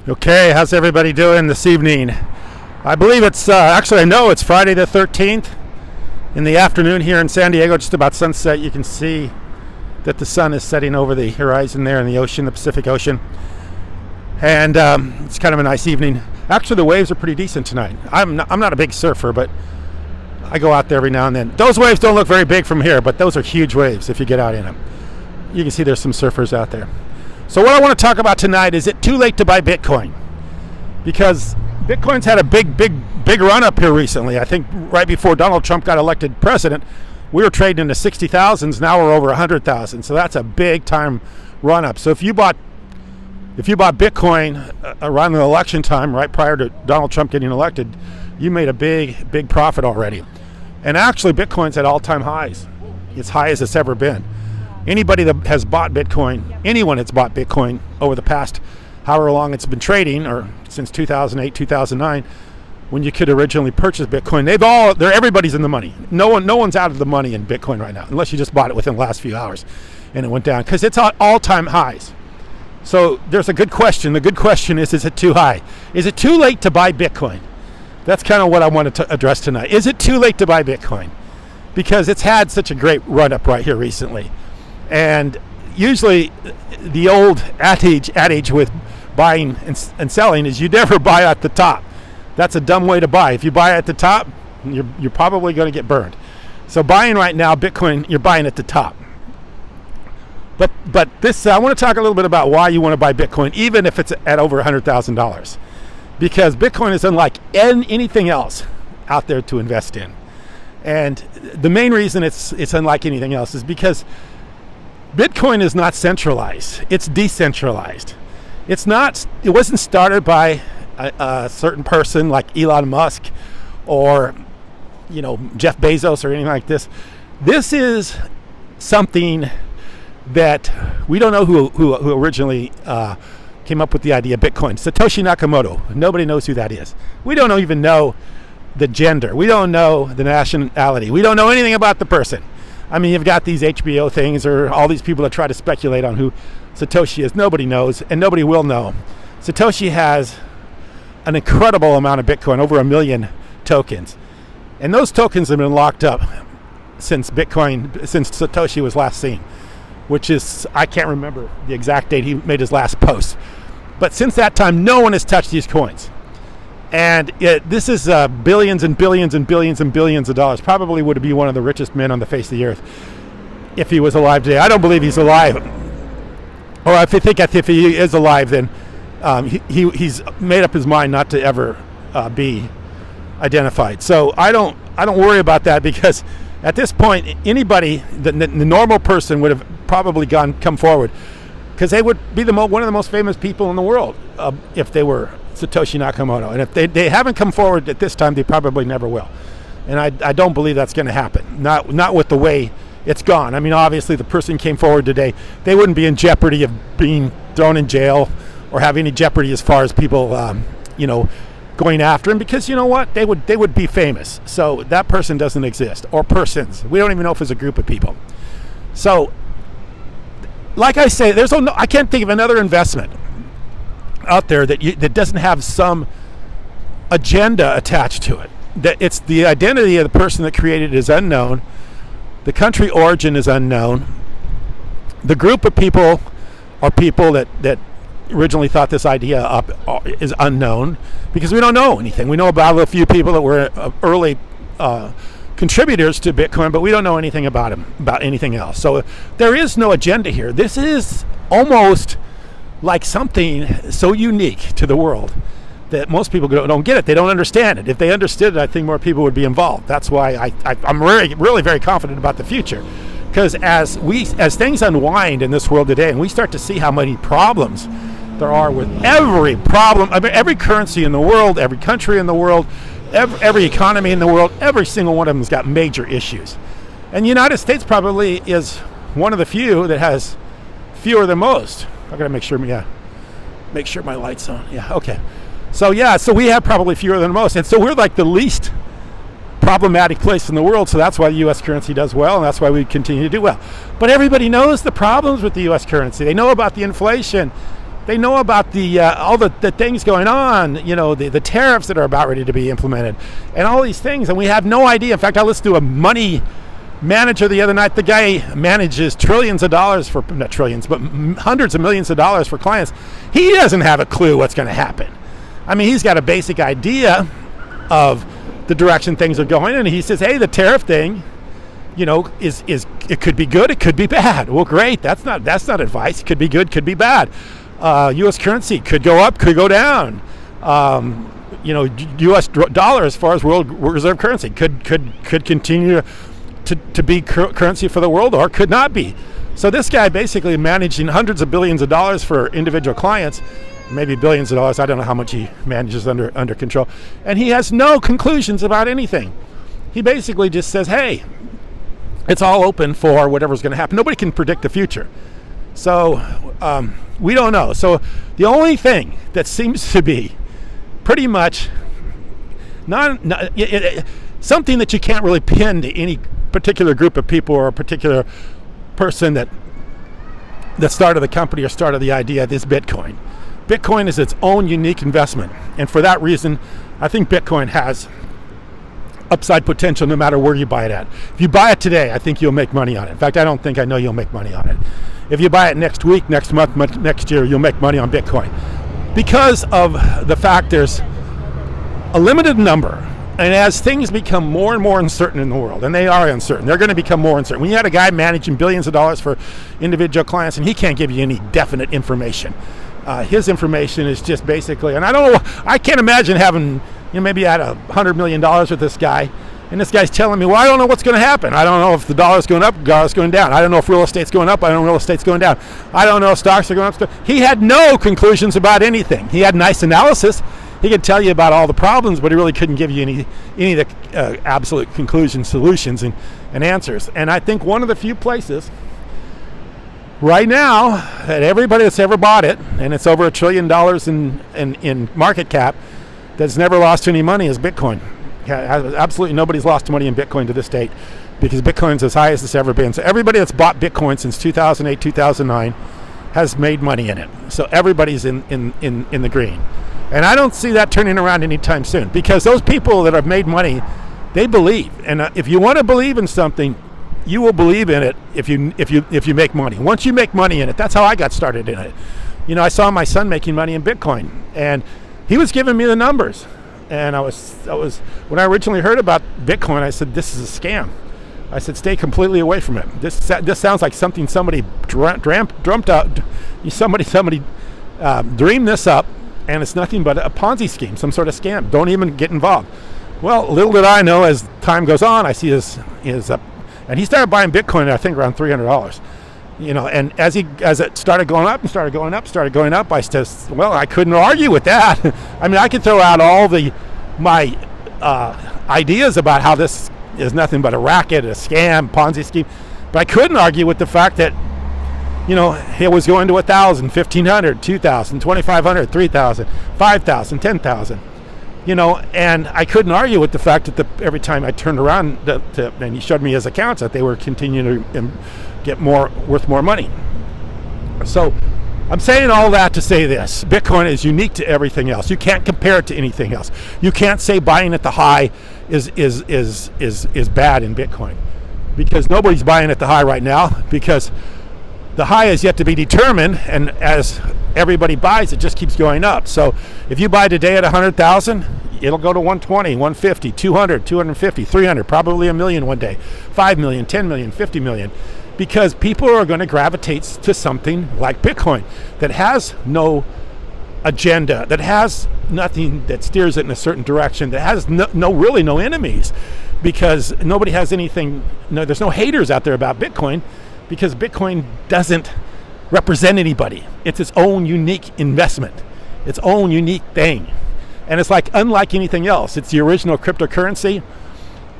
Okay, how's everybody doing this evening? I believe I know it's Friday the 13th in the afternoon here in San Diego, just about sunset. You can see that the sun is setting over the horizon there in the ocean, the Pacific Ocean. And it's kind of a nice evening. Actually, the waves are pretty decent tonight. I'm not a big surfer, but I go out there every now and then. Those waves don't look very big from here, but those are huge waves if you get out in them. You can see there's some surfers out there. So what I want to talk about tonight is it too late to buy Bitcoin? Because Bitcoin's had a big run up here recently. I think right before Donald Trump got elected president, we were trading in the 60,000s. Now we're over 100,000. So that's a big time run up. So if you bought Bitcoin around the election time, right prior to Donald Trump getting elected, you made a big profit already. And actually, Bitcoin's at all-time highs, as high as it's ever been. Anybody that has bought Bitcoin, anyone that's bought Bitcoin over the past however long it's been trading, or since 2008, 2009, when you could originally purchase Bitcoin, everybody's in the money. No one's out of the money in Bitcoin right now, unless you just bought it within the last few hours and it went down, because it's at all-time highs. So there's a good question. The good question is it too high? Is it too late to buy Bitcoin? That's kind of what I wanted to address tonight. Is it too late to buy Bitcoin? Because it's had such a great run up right here recently. And usually the old adage with buying and selling is you never buy at the top. That's a dumb way to buy. If you buy at the top, you're probably going to get burned. So buying right now, Bitcoin, you're buying at the top. But this, I want to talk a little bit about why you want to buy Bitcoin, even if it's at over $100,000. Because Bitcoin is unlike anything else out there to invest in. And the main reason it's unlike anything else is because Bitcoin is not centralized. It's decentralized. It wasn't started by a certain person like Elon Musk or Jeff Bezos or anything like this. This is something that we don't know who originally came up with the idea of Bitcoin. Satoshi Nakamoto. Nobody knows who that is. We don't even know the gender. We don't know the nationality. We don't know anything about the person. I mean, you've got these HBO things or all these people that try to speculate on who Satoshi is. Nobody knows, and nobody will know. Satoshi has an incredible amount of Bitcoin, over 1 million tokens. And those tokens have been locked up since Satoshi was last seen, which is, I can't remember the exact date he made his last post. But since that time, no one has touched these coins. And this is billions and billions and billions and billions of dollars. Probably would be one of the richest men on the face of the earth if he was alive today. I don't believe he's alive. Or if he is alive, then he's made up his mind not to ever be identified. So I don't worry about that, because at this point, anybody, the normal person would have probably come forward, because they would be one of the most famous people in the world if they were Satoshi Nakamoto. And if they haven't come forward at this time, they probably never will. And I don't believe that's going to happen. Not with the way it's gone. I mean, obviously, the person came forward today, they wouldn't be in jeopardy of being thrown in jail or have any jeopardy as far as people, going after him, because you know what? They would be famous. So that person doesn't exist, or persons. We don't even know if it's a group of people. So, like I say, I can't think of another investment out there that doesn't have some agenda attached to it. That it's the identity of the person that created it is unknown. The country origin is unknown. The group of people are people that originally thought this idea up is unknown, because we don't know anything. We know about a few people that were early contributors to Bitcoin, but we don't know anything about them, about anything else. So there is no agenda here. This is almost like something so unique to the world that most people don't get it. They don't understand it. If they understood it, I think more people would be involved. That's why I'm really very confident about the future, because as things unwind in this world today, and we start to see how many problems there are with every problem, I mean, every currency in the world, every country in the world, every economy in the world, every single one of them has got major issues. And the United States probably is one of the few that has fewer than most. I gotta make sure my light's on. Yeah, okay. So we have probably fewer than most, and so we're like the least problematic place in the world. So that's why the U.S. currency does well, and that's why we continue to do well. But everybody knows the problems with the U.S. currency. They know about the inflation. They know about the all the things going on, the tariffs that are about ready to be implemented, and all these things, and we have no idea. In fact, I listened to a money manager the other night. The guy manages trillions of dollars for, not trillions, but hundreds of millions of dollars for clients. He doesn't have a clue what's going to happen. I mean, he's got a basic idea of the direction things are going, and he says, hey, the tariff thing, is it could be good, it could be bad. Well, great. That's not advice. It could be good, could be bad. U.S. currency could go up, could go down. U.S. dollar, as far as world reserve currency, could continue to be currency for the world, or could not be. So this guy basically managing hundreds of billions of dollars for individual clients, maybe billions of dollars. I don't know how much he manages under control, and he has no conclusions about anything. He basically just says, hey, it's all open for whatever's going to happen. Nobody can predict the future. So we don't know. So the only thing that seems to be pretty much something that you can't really pin to any particular group of people or a particular person that started the company or started the idea is Bitcoin. Bitcoin is its own unique investment. And for that reason, I think Bitcoin has upside potential no matter where you buy it at. If you buy it today, I think you'll make money on it. In fact, I know you'll make money on it. If you buy it next week, next month, next year, you'll make money on Bitcoin. Because of the fact there's a limited number, and as things become more and more uncertain in the world, and they are uncertain, they're going to become more uncertain. When you had a guy managing billions of dollars for individual clients, and he can't give you any definite information. His information is just basically, and I can't imagine having, maybe I had $100 million with this guy, and this guy's telling me, well, I don't know what's going to happen. I don't know if the dollar's going up, the dollar's going down. I don't know if real estate's going up, I don't know if real estate's going down. I don't know if stocks are going up. He had no conclusions about anything. He had nice analysis. He could tell you about all the problems, but he really couldn't give you any of the absolute conclusions, solutions, and answers. And I think one of the few places right now that everybody that's ever bought it, and it's over $1 trillion in market cap, that's never lost any money is Bitcoin. Absolutely nobody's lost money in Bitcoin to this date, because Bitcoin's as high as it's ever been. So everybody that's bought Bitcoin since 2008, 2009 has made money in it. So everybody's in the green. And I don't see that turning around anytime soon, because those people that have made money, they believe. And if you want to believe in something, you will believe in it if you make money. Once you make money in it, that's how I got started in it. I saw my son making money in Bitcoin, and he was giving me the numbers. And I was when I originally heard about Bitcoin, I said, this is a scam. I said, stay completely away from it. This sounds like something somebody dreamt up. Somebody dreamed this up, and it's nothing but a Ponzi scheme, some sort of scam. Don't even get involved. Well, little did I know, as time goes on, I see his and he started buying Bitcoin, I think, around $300. And as it started going up, I said, well, I couldn't argue with that. I mean, I could throw out all my ideas about how this is nothing but a racket, a scam, Ponzi scheme, but I couldn't argue with the fact that, it was going to 1,000, 1,500, 2,000, 2,500, 3,000, 5,000, 10,000. And I couldn't argue with the fact that every time I turned around, and he showed me his accounts, that they were continuing to get worth more money. So I'm saying all that to say this: Bitcoin is unique to everything else. You can't compare it to anything else. You can't say buying at the high is bad in Bitcoin, because nobody's buying at the high right now, because the high is yet to be determined, and as everybody buys, it just keeps going up. So if you buy today at 100,000, it'll go to 120, 150, 200, 250, 300, probably $1 million one day, 5 million, 10 million, 50 million, because people are going to gravitate to something like Bitcoin that has no agenda, that has nothing that steers it in a certain direction, that has no enemies, because nobody has anything. There's no haters out there about Bitcoin, because Bitcoin doesn't represent anybody. It's its own unique investment, its own unique thing. And it's unlike anything else. It's the original cryptocurrency.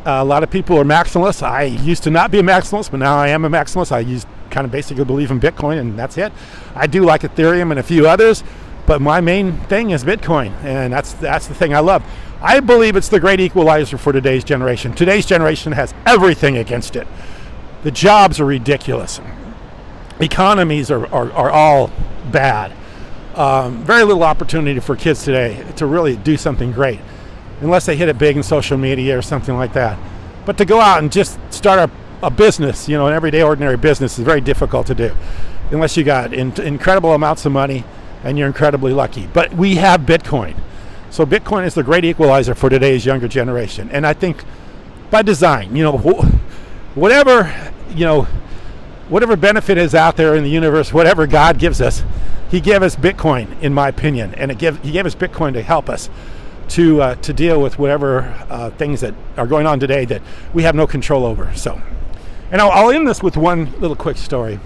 A lot of people are maximalists. I used to not be a maximalist, but now I am a maximalist. I kind of basically believe in Bitcoin, and that's it. I do like Ethereum and a few others, but my main thing is Bitcoin, and that's the thing I love. I believe it's the great equalizer for today's generation. Today's generation has everything against it. The jobs are ridiculous. Economies are all bad. very little opportunity for kids today to really do something great, unless they hit it big in social media or something like that. But to go out and just start a business, an everyday ordinary business, is very difficult to do, unless you got incredible amounts of money and you're incredibly lucky. But we have Bitcoin. So Bitcoin is the great equalizer for today's younger generation. And I think by design, whatever benefit is out there in the universe, whatever God gives us, he gave us Bitcoin, in my opinion. And he gave us Bitcoin to help us to deal with whatever things that are going on today that we have no control over. So, and I'll end this with one little quick story.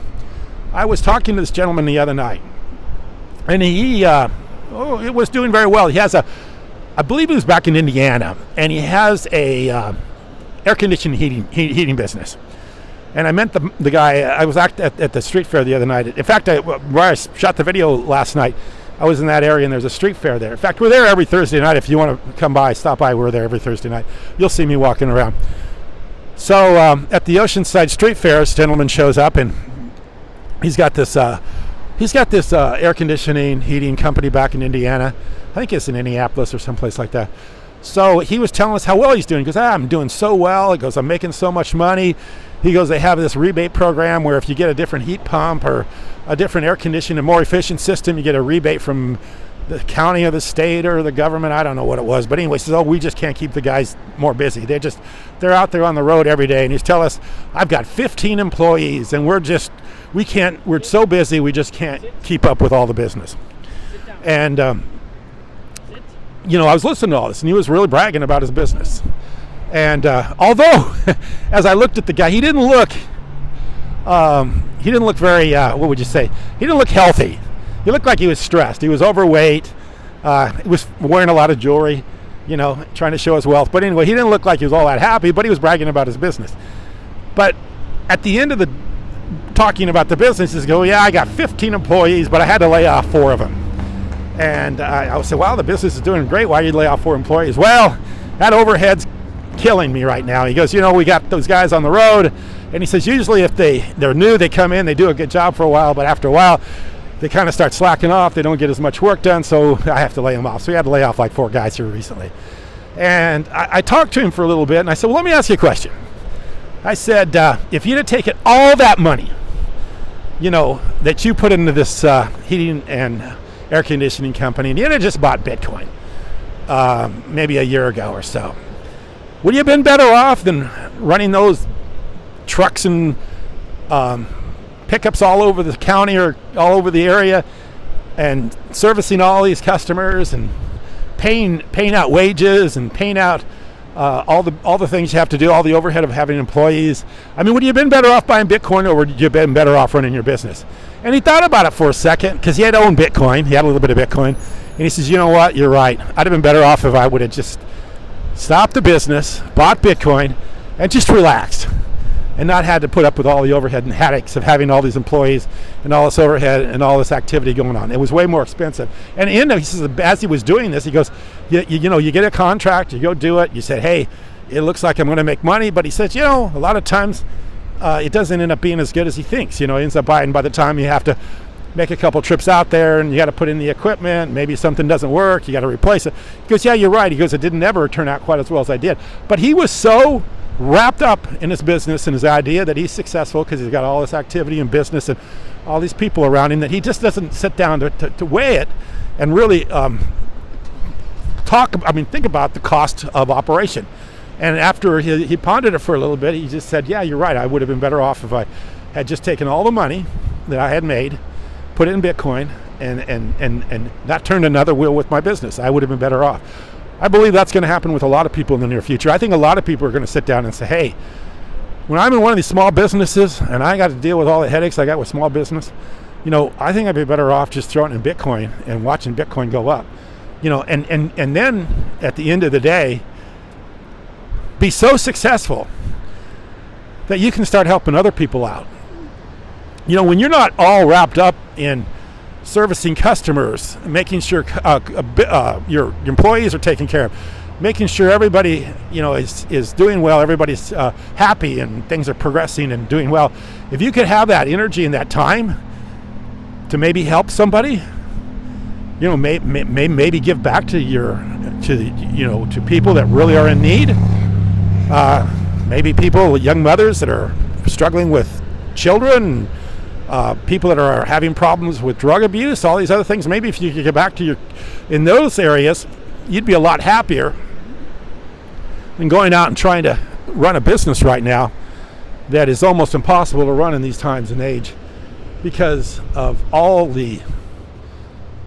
I was talking to this gentleman the other night, and he it was doing very well. He has I believe he was back in Indiana, and he has a air conditioning heating business. And I met the guy. I was at the street fair the other night. In fact, where I shot the video last night, I was in that area, and there's a street fair there. In fact, we're there every Thursday night. If you want to come by, stop by. We're there every Thursday night. You'll see me walking around. So at the Oceanside Street Fair, this gentleman shows up, and he's got this air conditioning heating company back in Indiana. I think it's in Indianapolis or someplace like that. So he was telling us how well he's doing. He goes, I'm doing so well. He goes, I'm making so much money. He goes, they have this rebate program where if you get a different heat pump or a different air conditioning, a more efficient system, you get a rebate from the county or the state or the government. I don't know what it was. But anyway, he says, we just can't keep the guys more busy. They're out there on the road every day. And he's telling us, I've got 15 employees, and we're so busy, we just can't keep up with all the business. And, I was listening to all this, and he was really bragging about his business. And although, as I looked at the guy, he didn't look very, what would you say? He didn't look healthy. He looked like he was stressed. He was overweight. He was wearing a lot of jewelry, trying to show his wealth. But anyway, he didn't look like he was all that happy, but he was bragging about his business. But at the end of the talking about the business, he goes, I got 15 employees, but I had to lay off 4 of them. And I said, wow, the business is doing great. Why did you lay off 4 employees? Well, that overhead's killing me right now. He goes, we got those guys on the road. And he says, usually if they're new, they come in, they do a good job for a while, but after a while, they kind of start slacking off. They don't get as much work done, so I have to lay them off. So we had to lay off like 4 guys here recently. And I talked to him for a little bit, and I said, well, let me ask you a question. I said, if you'd have taken all that money, that you put into this heating and air conditioning company, and you'd have just bought Bitcoin maybe a year ago or so, would you have been better off than running those trucks and pickups all over the county or all over the area and servicing all these customers and paying out wages and paying out all the things you have to do, all the overhead of having employees? I mean, would you have been better off buying Bitcoin, or would you have been better off running your business? And he thought about it for a second, because he had owned Bitcoin. He had a little bit of Bitcoin. And he says, you know what? You're right. I'd have been better off if I would have just stopped the business, bought Bitcoin, and just relaxed, and not had to put up with all the overhead and headaches of having all these employees and all this overhead and all this activity going on. It was way more expensive. And he says, as he was doing this, he goes, you get a contract, you go do it. You said, hey, it looks like I'm going to make money. But he says, a lot of times it doesn't end up being as good as he thinks. He ends up buying, by the time you have to make a couple trips out there and you got to put in the equipment, maybe something doesn't work, you got to replace it. He goes, yeah, you're right. He goes, it didn't ever turn out quite as well as I did. But he was so wrapped up in his business and his idea that he's successful because he's got all this activity in business and all these people around him, that he just doesn't sit down to weigh it and really think about the cost of operation. And after he pondered it for a little bit, he just said, yeah, you're right. I would have been better off if I had just taken all the money that I had made, put it in Bitcoin, and not turned another wheel with my business. I would have been better off. I believe that's going to happen with a lot of people in the near future. I think a lot of people are going to sit down and say, hey, when I'm in one of these small businesses and I got to deal with all the headaches I got with small business, I think I'd be better off just throwing it in Bitcoin and watching Bitcoin go up. And then at the end of the day, be so successful that you can start helping other people out. When you're not all wrapped up in servicing customers, making sure your employees are taken care of, making sure everybody is doing well, everybody's happy and things are progressing and doing well. If you could have that energy and that time to maybe help somebody, maybe give back to people that really are in need. Maybe young mothers that are struggling with children, people that are having problems with drug abuse, all these other things. Maybe if you could get back in those areas, you'd be a lot happier than going out and trying to run a business right now that is almost impossible to run in these times and age because of all the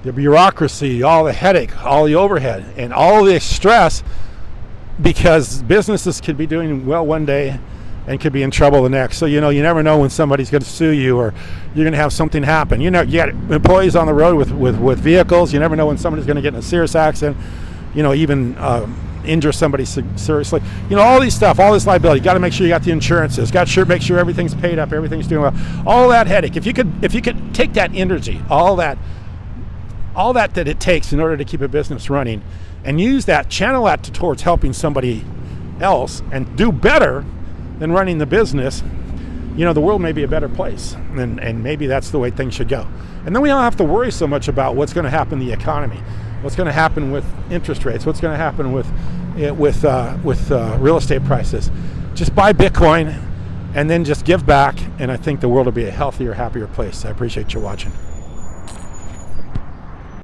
bureaucracy, all the headache, all the overhead, and all the stress, because businesses could be doing well one day and could be in trouble the next. So, you never know when somebody's going to sue you or you're going to have something happen. You got employees on the road with vehicles. You never know when somebody's going to get in a serious accident, even injure somebody seriously. All these stuff, all this liability. You got to make sure you got the insurances. Got to make sure everything's paid up, everything's doing well. All that headache. If you could take that energy, all that it takes in order to keep a business running, and use that, channel that towards helping somebody else and do better than running the business, the world may be a better place, and maybe that's the way things should go. And then we don't have to worry so much about what's going to happen in the economy, what's going to happen with interest rates, what's going to happen with real estate prices. Just buy Bitcoin and then just give back, and I think the world will be a healthier, happier place. I appreciate you watching.